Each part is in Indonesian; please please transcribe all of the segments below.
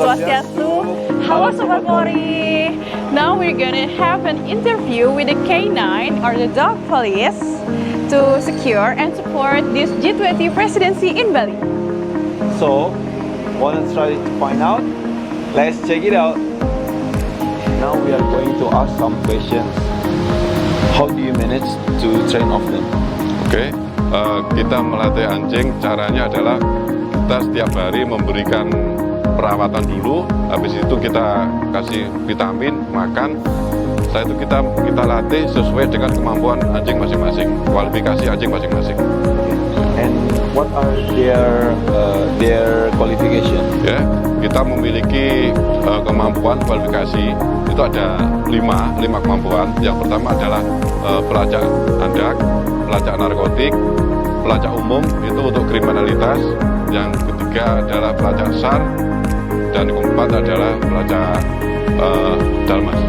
Swastiastu. Halo Sobat Polri. Now we're gonna have an interview with the K9 or the dog police to secure and support this G20 presidency in Bali. So, wanna try to find out? Let's check it out. Now we are going to ask some questions. How do you manage to train off them? Oke, kita melatih anjing caranya adalah kita setiap hari memberikan perawatan dulu, habis itu kita kasih vitamin, makan. Setelah itu kita latih sesuai dengan kemampuan anjing masing-masing, kualifikasi anjing masing-masing. And what are their qualification? Ya, kita memiliki kemampuan kualifikasi itu ada lima kemampuan. Yang pertama adalah pelacak handak, pelacak narkotik, pelacak umum itu untuk kriminalitas. Yang ketiga adalah pelacak SAR, dan yang keempat adalah pelacak Dalmas.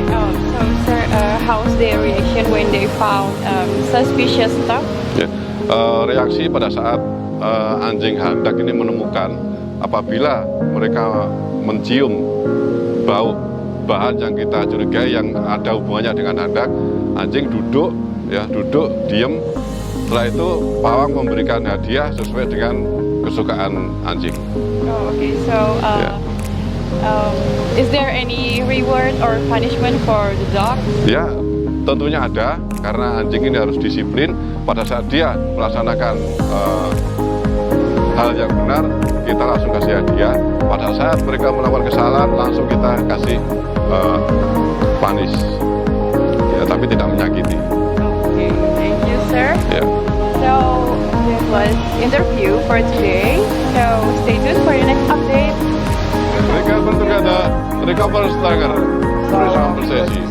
Oh, so sir, how's their reaction when they found suspicious stuff? Ya, reaksi pada saat anjing handak ini menemukan apabila mereka mencium bau bahan yang kita curigai yang ada hubungannya dengan handak, anjing duduk, diem. Setelah itu pawang memberikan hadiah sesuai dengan kesukaan anjing. Oh, okay. So, is there any reward or punishment for the dog? Ya, tentunya ada, karena anjing ini harus disiplin. Pada saat dia melaksanakan hal yang benar, kita langsung kasih hadiah. Pada saat mereka melakukan kesalahan, langsung kita kasih punish. Ya, tapi tidak menyakiti. Okay, thank you, sir. Ya. So, this was interview for today. So, stay tuned for the next update. Mereka bertugas, mereka berstagar bersama sesi.